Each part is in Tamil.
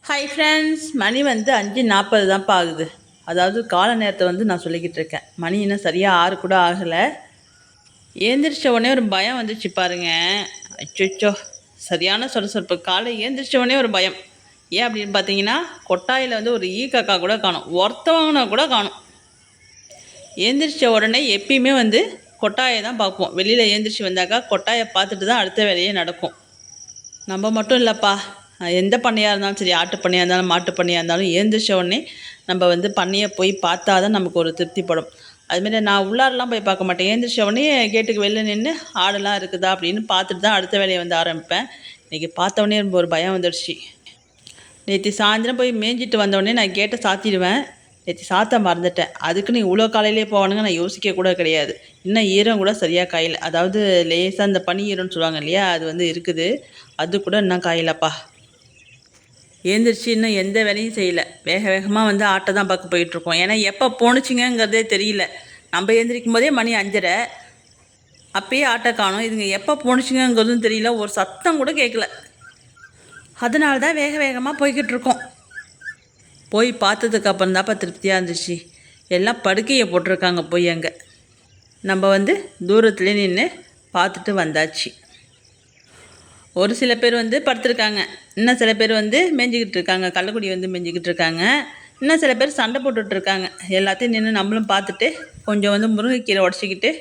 ஹாய் ஃப்ரெண்ட்ஸ், மணி 5:40 தான்ப்பா ஆகுது. அதாவது கால நேரத்தை நான் சொல்லிக்கிட்டு இருக்கேன். மணி இன்னும் சரியாக 6 கூட ஆகலை. ஏந்திரிச்ச உடனே ஒரு பயம் வந்துச்சு பாருங்க. அச்சோ, சரியான சொரசொரப்பு. காலை ஏந்திரிச்ச உடனே ஒரு பயம். ஏன் அப்படின்னு பார்த்தீங்கன்னா, கொட்டாயில் ஒரு ஈ காக்கா கூட காணும், ஒருத்தவங்கன்னா கூட காணும். ஏந்திரிச்ச உடனே எப்பயுமே கொட்டாயை தான் பார்ப்போம். வெளியில் ஏந்திரிச்சு வந்தாக்கா கொட்டாயை பார்த்துட்டு தான் அடுத்த வேலையே நடக்கும். நம்ம மட்டும் இல்லைப்பா, எந்த பண்ணையாக இருந்தாலும் சரி, ஆட்டு பண்ணையாக இருந்தாலும் மாட்டு பண்ணையாக இருந்தாலும் எழுந்திரிச்ச உடனே நம்ம பண்ணையை போய் பார்த்தா தான் நமக்கு ஒரு திருப்திப்படும். அதுமாரி நான் உள்ளாரெலாம் போய் பார்க்க மாட்டேன். எழுந்திரிச்ச உடனே கேட்டுக்கு வெளில நின்று ஆடெல்லாம் இருக்குதா அப்படின்னு பார்த்துட்டு தான் அடுத்த வேலையை ஆரம்பிப்பேன். இன்றைக்கி பார்த்தோடனே ரொம்ப ஒரு பயம் வந்துடுச்சு. நேற்று சாயந்தரம் போய் மேய்ஞ்சிட்டு வந்தோடனே நான் கேட்டை சாத்திடுவேன். நேற்று சாத்த மறந்துட்டேன். அதுக்குன்னு இவ்வளோ காலையிலே போவானுங்க நான் யோசிக்க கூட கிடையாது. இன்னும் ஈரம் கூட சரியாக காயலை. அதாவது லேசாக அந்த பனி ஈரம்னு சொல்லுவாங்க இல்லையா, அது இருக்குது. அது கூட இன்னும் காயலப்பா. எழுந்திரிச்சு இன்னும் எந்த வேலையும் செய்யலை. வேக வேகமாக ஆட்டை தான் பார்க்க போயிட்டுருக்கோம். ஏன்னா எப்போ போணுச்சிங்கிறதே தெரியல. நம்ம எழுந்திரிக்கும் போதே மணி 5:30. அப்பயே ஆட்டை காணும். இதுங்க எப்போ போணுச்சிங்கிறதும் தெரியல. ஒரு சத்தம் கூட கேட்கல. அதனால தான் வேக வேகமாக போய்கிட்டு இருக்கோம். போய் பார்த்ததுக்கு அப்புறம் தான்ப்பா திருப்தியாக இருந்துச்சு. எல்லாம் படுக்கையை போட்டிருக்காங்க போய் அங்கே. நம்ம தூரத்துலேயே நின்று பார்த்துட்டு வந்தாச்சு. ஒரு சில பேர் படுத்துருக்காங்க. இன்னும் சில பேர் மேய்ஞ்சிக்கிட்டு இருக்காங்க. கள்ளக்குடி மேய்ஞ்சிக்கிட்டு இருக்காங்க. இன்னும் சில பேர் சண்டை போட்டுட்ருக்காங்க. எல்லாத்தையும் நின்று நம்மளும் பார்த்துட்டு கொஞ்சம் முருங்கைக்கீரை உடச்சிக்கிட்டு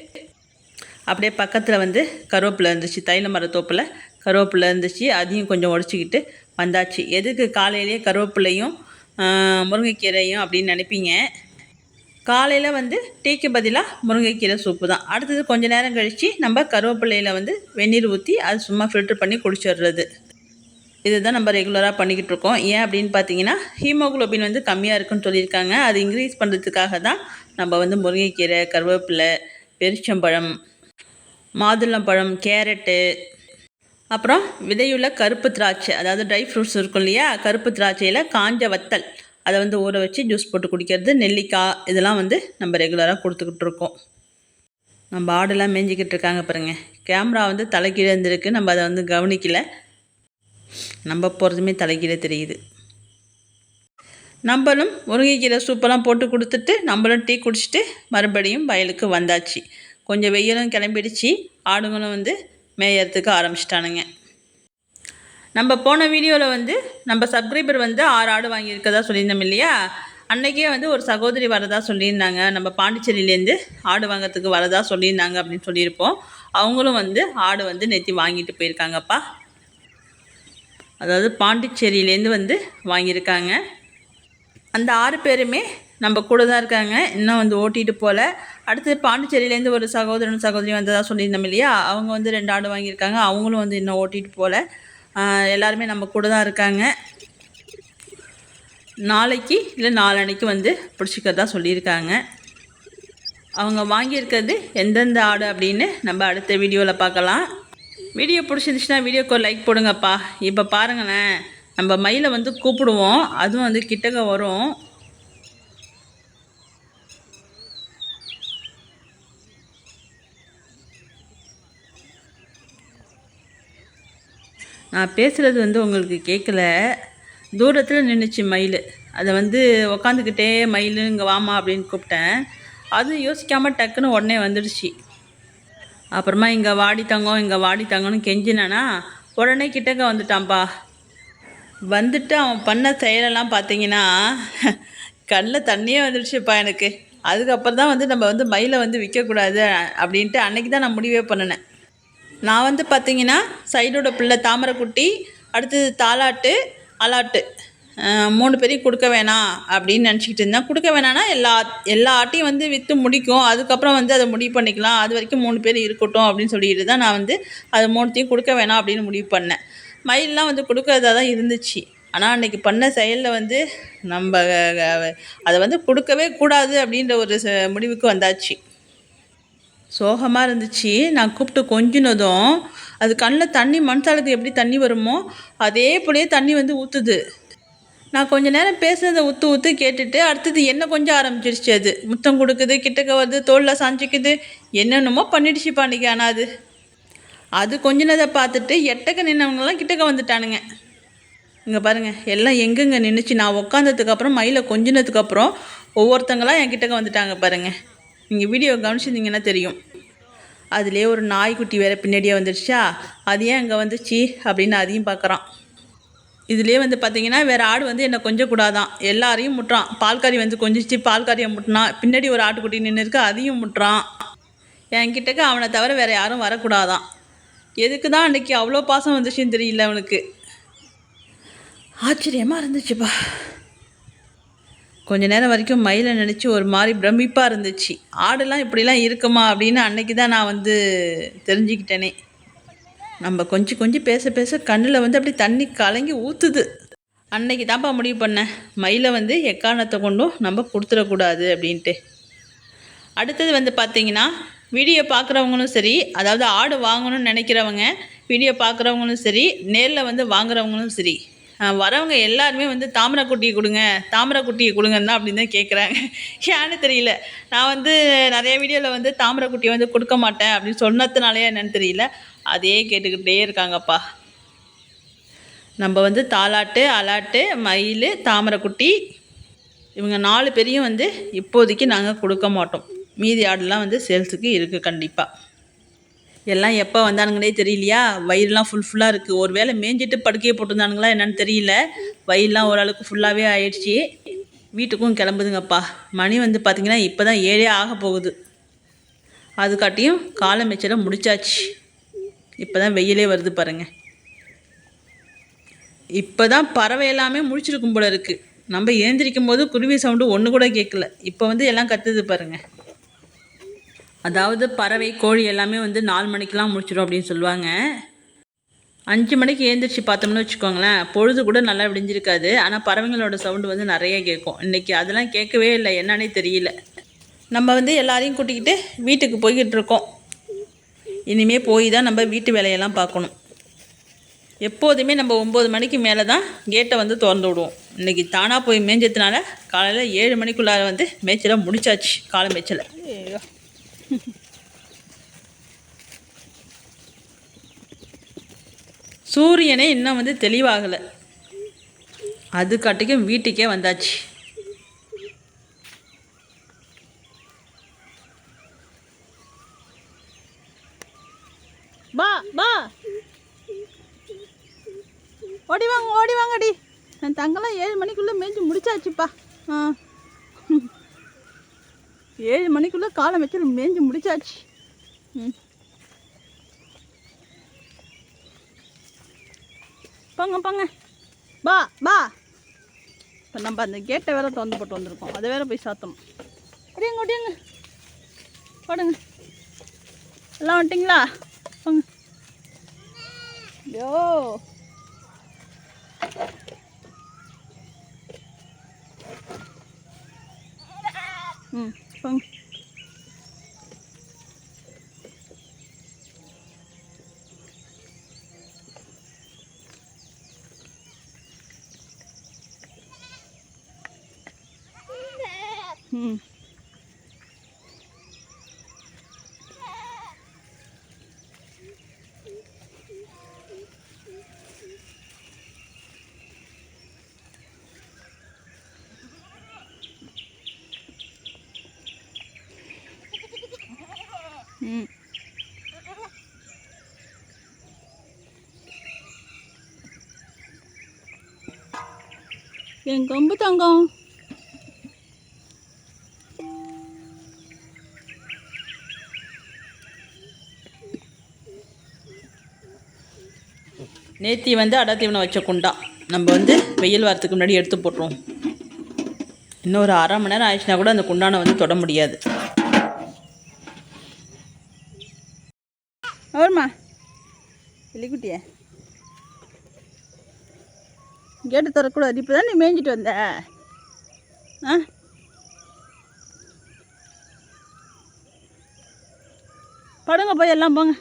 அப்படியே பக்கத்தில் கருவேப்பிலை இருந்துச்சு. தைல மரத்தோப்பில் கருவேப்பிலை இருந்துச்சு. அதையும் கொஞ்சம் உடச்சிக்கிட்டு வந்தாச்சு. எதுக்கு காலையிலேயே கருவேப்பிலையும் முருங்கைக்கீரையும் அப்படின்னு நினைப்பீங்க. காலையில் டீக்கு பதிலாக முருங்கைக்கீரை சூப்பு தான். அடுத்தது கொஞ்சம் நேரம் கழித்து நம்ம கருவேப்பிலையில் வெந்நீர் ஊற்றி அது சும்மா ஃபில்ட்ரு பண்ணி குடிச்சிடுறது. இதுதான் நம்ம ரெகுலராக பண்ணிக்கிட்டு இருக்கோம். ஏன் அப்படின்னு பார்த்தீங்கன்னா, ஹீமோகுளோபின் கம்மியாக இருக்குன்னு சொல்லியிருக்காங்க. அது இன்க்ரீஸ் பண்ணுறதுக்காக தான் நம்ம முருங்கைக்கீரை, கருவேப்பிலை, பெருச்சம்பழம், மாதுளம்பழம், கேரட்டு, அப்புறம் விதையுள்ள கருப்பு திராட்சை, அதாவது ட்ரை ஃப்ரூட்ஸ் இருக்கும் இல்லையா, கருப்பு திராட்சையில் காஞ்ச வத்தல், அதை ஊற வச்சு ஜூஸ் போட்டு குடிக்கிறது, நெல்லிக்காய், இதெல்லாம் நம்ம ரெகுலராக கொடுத்துக்கிட்டு இருக்கோம். நம்ம ஆடெல்லாம் மேய்ஞ்சிக்கிட்டு இருக்காங்க பாருங்கள். கேமரா தலைக்கீழே இருந்திருக்கு. நம்ம அதை கவனிக்கலை. நம்ம போகிறதுமே தலைக்கீழே தெரியுது. நம்மளும் முருங்கைக்கீரை சூப்பெல்லாம் போட்டு கொடுத்துட்டு நம்மளும் டீ குடிச்சிட்டு மறுபடியும் வயலுக்கு வந்தாச்சு. கொஞ்சம் வெயிலும் கிளம்பிடுச்சு. ஆடுங்களும் மேயறதுக்கு ஆரம்பிச்சிட்டானுங்க. நம்ம போன வீடியோவில் நம்ம சப்ஸ்கிரைபர் 6 ஆடு வாங்கியிருக்கதா சொல்லியிருந்தோம் இல்லையா. அன்றைக்கே ஒரு சகோதரி வரதா சொல்லியிருந்தாங்க. நம்ம பாண்டிச்சேரியிலேருந்து ஆடு வாங்கிறதுக்கு வரதா சொல்லியிருந்தாங்க அப்படின்னு சொல்லியிருப்போம். அவங்களும் ஆடு நேற்று வாங்கிட்டு போயிருக்காங்கப்பா. அதாவது பாண்டிச்சேரியிலேருந்து வாங்கியிருக்காங்க. அந்த 6 பேருமே நம்ம கூட தான் இருக்காங்க. இன்னும் ஓட்டிகிட்டு போகல. அடுத்து பாண்டிச்சேரியிலேருந்து ஒரு சகோதரி வந்ததாக சொல்லியிருந்தோம் இல்லையா. அவங்க 2 ஆடு வாங்கியிருக்காங்க. அவங்களும் இன்னும் ஓட்டிகிட்டு போகல. எல்லாருமே நம்ம கூட தான் இருக்காங்க. நாளைக்கு இல்லை நாளன்னைக்கு பிடிச்சிக்கிறதா சொல்லியிருக்காங்க. அவங்க வாங்கியிருக்கிறது எந்தெந்த ஆடு அப்படின்னு நம்ம அடுத்த வீடியோவில் பார்க்கலாம். வீடியோ பிடிச்சிருந்துச்சுன்னா வீடியோக்கு ஒரு லைக் போடுங்கப்பா. இப்போ பாருங்களேன், நம்ம மயிலை கூப்பிடுவோம். அதுவும் கிட்டக்க வரும். நான் பேசுகிறது உங்களுக்கு கேட்கல. தூரத்தில் நின்றுச்சு மயில். அதை உக்காந்துக்கிட்டே மயில் இங்கே வாமா அப்படின்னு கூப்பிட்டேன். அதுவும் யோசிக்காமல் டக்குன்னு உடனே வந்துடுச்சு. அப்புறமா இங்கே வாடி தங்கம், இங்கே வாடி தங்கம்னு கெஞ்சினானா உடனே கிட்டக்க வந்துட்டான்ப்பா. வந்துட்டு அவன் பண்ண செயலெல்லாம் பார்த்தீங்கன்னா கண்ணில் தண்ணியே வந்துடுச்சுப்பா எனக்கு. அதுக்கப்புறம் தான் நம்ம மயிலை விற்கக்கூடாது அப்படின்ட்டு அன்றைக்கி தான் நான் முடிவே பண்ணினேன். நான் பார்த்தீங்கன்னா சைடோட பிள்ளை தாமரைக்குட்டி, அடுத்தது தாலாட்டு, அலாட்டு, 3 பேரையும் கொடுக்க வேணாம் அப்படின்னு நினச்சிக்கிட்டு இருந்தேன். கொடுக்க வேணான்னா எல்லா ஆட்டையும் விற்று முடிக்கும். அதுக்கப்புறம் அதை முடிவு பண்ணிக்கலாம். அது வரைக்கும் 3 பேர் இருக்கட்டும் அப்படின்னு சொல்லிட்டு தான் நான் அது 3த்தையும் கொடுக்க வேணாம் அப்படின்னு முடிவு பண்ணேன். மயிலெலாம் கொடுக்கறதா தான் இருந்துச்சு. ஆனால் அன்றைக்கி பண்ண செயலில் நம்ம அதை கொடுக்கவே கூடாது அப்படின்ற ஒரு முடிவுக்கு வந்தாச்சு. சோகமாக இருந்துச்சு. நான் கூப்பிட்டு கொஞ்சினதும் அது கண்ணில் தண்ணி, மனசாளுக்கு எப்படி தண்ணி வருமோ அதே போலயே தண்ணி ஊற்றுது. நான் கொஞ்சம் நேரம் பேசுனதை ஊற்று கேட்டுட்டு அடுத்தது என்ன கொஞ்சம் ஆரம்பிச்சிருச்சு. அது முத்தம் கொடுக்குது, கிட்டக்க வருது, தோளில் சாஞ்சிக்குது, என்னென்னமோ பண்ணிடுச்சுப்பா அன்றைக்கி. ஆனால் அது கொஞ்சினதை பார்த்துட்டு எட்டக்க நின்னவங்கெல்லாம் கிட்டக்க வந்துட்டானுங்க. இங்கே பாருங்கள் எல்லாம் எங்கெங்கே நின்றுச்சு. நான் உட்காந்ததுக்கப்புறம் மயிலை கொஞ்சினதுக்கப்புறம் ஒவ்வொருத்தங்களாம் என்கிட்டக்க வந்துட்டாங்க பாருங்கள். நீங்கள் வீடியோ கவனிச்சிருந்தீங்கன்னா தெரியும். அதுலேயே ஒரு நாய்க்குட்டி வேறு பின்னாடியே வந்துடுச்சா, அது ஏன் அங்கே வந்துச்சு அப்படின்னு அதையும் பார்க்குறான். இதுலேயே வந்து பார்த்தீங்கன்னா வேறு ஆடு வந்து என்னை கொஞ்சக்கூடாதான், எல்லாரையும் முட்டுறான். பால்காரி வந்து கொஞ்சிச்சு, பால்காரியை முட்டினான். பின்னாடி ஒரு ஆட்டுக்குட்டி நின்று இருக்கு, அதையும் முட்டுறான். என்கிட்டக்க அவனை தவிர வேறு யாரும் வரக்கூடாதான். எதுக்கு தான் அன்றைக்கி அவ்வளோ பாசம் வந்துச்சுன்னு தெரியல அவனுக்கு. ஆச்சரியமாக இருந்துச்சுப்பா. கொஞ்ச நேரம் வரைக்கும் மயிலை நினச்சி ஒரு மாதிரி பிரமிப்பாக இருந்துச்சு. ஆடெல்லாம் இப்படிலாம் இருக்குமா அப்படின்னு அன்னைக்கு தான் நான் வந்து தெரிஞ்சுக்கிட்டேனே. நம்ம கொஞ்சம் கொஞ்சம் பேச பேச கண்ணில் வந்து அப்படி தண்ணி கலங்கி ஊற்றுது. அன்னைக்கு தான்ப்பா முடிவு பண்ணேன், மயிலை வந்து எக்காரணத்தை கொண்டும் நம்ம கொடுத்துடக்கூடாது அப்படின்ட்டு. அடுத்தது வந்து பார்த்திங்கன்னா, வீடியோ பார்க்குறவங்களும் சரி, அதாவது ஆடு வாங்கணும்னு நினைக்கிறவங்க, வீடியோ பார்க்குறவங்களும் சரி, நேரில் வந்து வாங்குறவங்களும் சரி, வரவங்க எல்லாருமே வந்து தாமரைக்குட்டியை கொடுங்க, தாமரைக்குட்டியை கொடுங்கன்னு தான் அப்படின்னு தான் கேட்குறாங்க. ஏன்னு தெரியல. நான் வந்து நிறைய வீடியோவில் வந்து தாமரைக்குட்டியை வந்து கொடுக்க மாட்டேன் அப்படின்னு சொன்னதுனாலே என்னன்னு தெரியல, அதே கேட்டுக்கிட்டே இருக்காங்கப்பா. நம்ம வந்து தாலாட்டு, அலாட்டு, மயில், தாமரைக்குட்டி இவங்க 4 பேரையும் வந்து இப்போதைக்கு நாங்கள் கொடுக்க மாட்டோம். மீதி ஆடுலாம் வந்து சேல்ஸுக்கு இருக்குது கண்டிப்பாக. எல்லாம் எப்போ வந்தானுங்களே தெரியலையா, வயிறுலாம் ஃபுல்லாக இருக்குது. ஒரு வேளை மேய்ஞ்சிட்டு படுக்கையை போட்டிருந்தானுங்களா என்னன்னு தெரியல, வயிறுலாம் ஓரளவுக்கு ஃபுல்லாகவே ஆயிடுச்சு. வீட்டுக்கும் கிளம்புதுங்கப்பா. மணி வந்து பார்த்திங்கன்னா இப்போ தான் 7 ஆக போகுது. அதுக்காட்டியும் காலை மேய்ச்சலை முடிச்சாச்சு. இப்போ தான் வெயிலே வருது பாருங்கள். இப்போ தான் பறவை எல்லாமே முழிச்சிருக்கும் போல இருக்குது. நம்ம ஏந்திரிக்கும் போது குருவி சவுண்டு ஒன்று கூட கேட்கல, இப்போ வந்து எல்லாம் கத்துது பாருங்கள். அதாவது பறவை, கோழி எல்லாமே வந்து 4 மணிக்கெலாம் முடிச்சிடும் அப்படின்னு சொல்லுவாங்க. 5 மணிக்கு ஏந்திரிச்சு பார்த்தோம்னு வச்சுக்கோங்களேன், பொழுது கூட நல்லா விடிஞ்சிருக்காது. ஆனால் பறவைங்களோட சவுண்டு வந்து நிறைய கேட்கும். இன்றைக்கி அதெல்லாம் கேட்கவே இல்லை, என்னன்னே தெரியல. நம்ம வந்து எல்லாரையும் கூட்டிக்கிட்டு வீட்டுக்கு போய்கிட்டு இருக்கோம். இனிமேல் போய் தான் நம்ம வீட்டு வேலையெல்லாம் பார்க்கணும். எப்போதுமே நம்ம 9 மணிக்கு மேலே தான் கேட்டை வந்து திறந்து விடுவோம். இன்றைக்கி தானாக போய் மேய்ஞ்சதுனால காலையில் 7 மணிக்குள்ளார வந்து மேய்ச்சலை முடிச்சாச்சு, காலை மேய்ச்சலை. சூரியனே இன்னும் வந்து தெளிவாகலை, அதுக்காட்டிக்கும் வீட்டுக்கே வந்தாச்சு. பா பா ஓடி வாங்க, ஓடி வாங்கடி. என் தங்கெல்லாம் 7 மணிக்குள்ளே மேய்ஞ்சி முடிச்சாச்சுப்பா. 7 மணிக்குள்ளே காலை வச்சு மேய்ஞ்சி முடிச்சாச்சு. போங்க போங்க, பா பா. இப்போ நம்ம அந்த கேட்டை வேற திறந்து போட்டு வந்திருக்கோம், அதை வேற போய் சாத்தணும். ஒடியாங்க ஒடியாங்க, போடுங்க. எல்லாம் வந்துட்டிங்களா? போங்க. யோ போங்க. என் கொம்பு தங்கம். நேத்தி வந்து அடத்தீவனை வச்ச குண்டா நம்ம வந்து வெயில் வாரத்துக்கு முன்னாடி எடுத்து போட்டுருவோம். இன்னும் ஒரு 1/2 மணி நேரம் ஆயிடுச்சுன்னா கூட அந்த குண்டானை வந்து தொட முடியாது. அவர்மா எலிக்குட்டிய கேட்டு தரக்கூடாது. இப்போ தான் நீ மேய்ஞ்சிட்டு வந்த. படுங்க போய் எல்லாம் போங்க.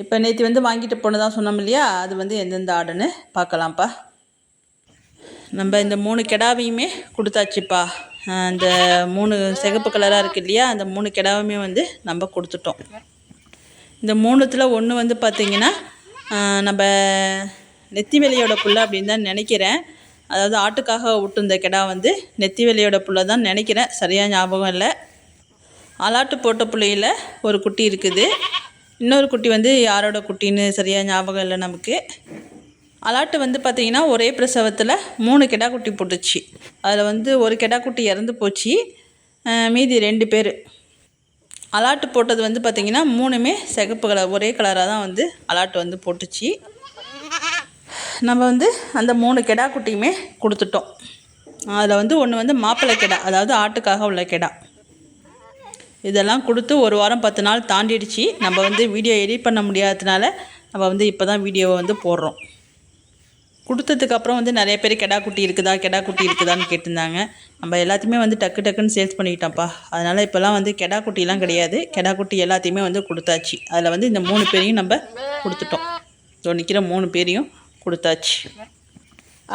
இப்போ நேற்று வந்து வாங்கிட்டு போனதான் சொன்னோம் இல்லையா, அது வந்து எந்தெந்த ஆடுன்னு பார்க்கலாம்ப்பா. நம்ம இந்த 3 கிடாவையுமே கொடுத்தாச்சுப்பா. இந்த 3 சிகப்பு கலராக இருக்குது இல்லையா, அந்த 3 கிடாவுமே வந்து நம்ம கொடுத்துட்டோம். இந்த 3த்தில் ஒன்று வந்து பார்த்திங்கன்னா நம்ம நெத்தி வேலையோட புள்ள அப்படின்னு தான் நினைக்கிறேன். அதாவது ஆட்டுக்காக விட்டு இந்த கிடா வந்து நெத்தி வேலையோட புள்ள தான் நினைக்கிறேன், சரியாக ஞாபகம் இல்லை. அலாட்டு போட்ட புள்ளையில் ஒரு குட்டி இருக்குது. இன்னொரு குட்டி வந்து யாரோட குட்டின்னு சரியாக ஞாபகம் இல்லை நமக்கு. அலாட்டு வந்து பார்த்திங்கன்னா ஒரே பிரசவத்தில் 3 கிடா குட்டி போட்டுச்சு. அதில் வந்து ஒரு கிடா குட்டி இறந்து போச்சு, மீதி 2 பேர். அலாட்டு போட்டது வந்து பார்த்திங்கன்னா 3மே சிகப்பு கலர், ஒரே கலராக தான் வந்து அலாட்டு வந்து போட்டுச்சு. நம்ம வந்து அந்த 3 கிடா குட்டியுமே கொடுத்துட்டோம். அதில் வந்து ஒன்று வந்து மாப்பிள்ளை கிடா, அதாவது ஆட்டுக்காக உள்ள கிடா. இதெல்லாம் கொடுத்து 1 வாரம் 10 நாள் தாண்டிடுச்சு. நம்ம வந்து வீடியோ எடிட் பண்ண முடியாததுனால நம்ம வந்து இப்போ தான் வீடியோவை வந்து போடுறோம். கொடுத்ததுக்கப்புறம் வந்து நிறைய பேர் கிடா குட்டி இருக்குதான்னு கேட்டிருந்தாங்க. நம்ம எல்லாத்தையுமே வந்து டக்குன்னு சேல்ஸ் பண்ணிக்கிட்டோம்ப்பா. அதனால் இப்போல்லாம் வந்து கிடா குட்டிலாம் கிடையாது, கிடா குட்டி எல்லாத்தையுமே வந்து கொடுத்தாச்சு. அதில் வந்து இந்த 3 பேரையும் நம்ம கொடுத்துட்டோம். ஸோ நிற்கிற 3 பேரையும் கொடுத்தாச்சு.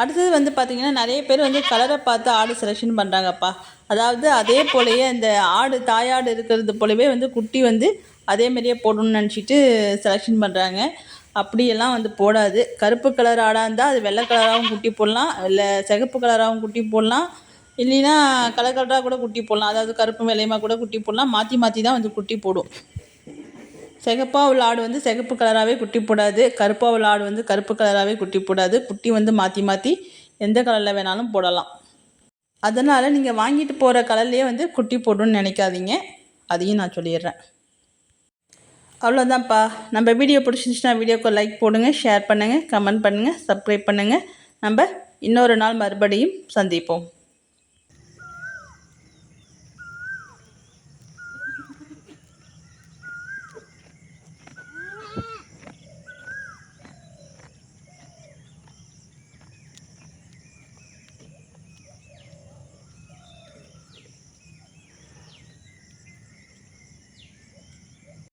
அடுத்தது வந்து பார்த்திங்கன்னா நிறைய பேர் வந்து கலரை பார்த்து ஆடு செலெக்ஷன் பண்ணுறாங்கப்பா. அதாவது அதே போலயே அந்த ஆடு தாயாடு இருக்கிறது போலவே வந்து குட்டி வந்து அதேமாரியே போடணும்னு நினச்சிட்டு செலெக்ஷன் பண்ணுறாங்க. அப்படியெல்லாம் வந்து போடாது. கருப்பு கலர் ஆடாக இருந்தால் அது வெள்ளை கலராகவும் குட்டி போடலாம், இல்லை சிகப்பு கலராகவும் குட்டி போடலாம், இல்லைன்னா கலராக கூட குட்டி போடலாம். அதாவது கருப்பு வெள்ளையமாக கூட குட்டி போடலாம். மாற்றி தான் வந்து குட்டி போடும். சிகப்பாக உள்ள ஆடு வந்து சிகப்பு கலராகவே குட்டி போடாது, கருப்பாக உள்ள ஆடு வந்து கருப்பு கலராகவே குட்டி போடாது. குட்டி வந்து மாற்றி எந்த கலரில் வேணாலும் போடலாம். அதனால் நீங்கள் வாங்கிட்டு போகிற கலர்லேயே வந்து குட்டி போடணும்னு நினைக்காதீங்க, அதையும் நான் சொல்லிடுறேன். அவ்வளோதான்ப்பா. நம்ம வீடியோ பிடிச்சிருந்துச்சுன்னா வீடியோக்கு லைக் போடுங்க, ஷேர் பண்ணுங்கள், கமெண்ட் பண்ணுங்கள், சப்ஸ்கிரைப் பண்ணுங்கள். நம்ம இன்னொரு நாள் மறுபடியும் சந்திப்போம்.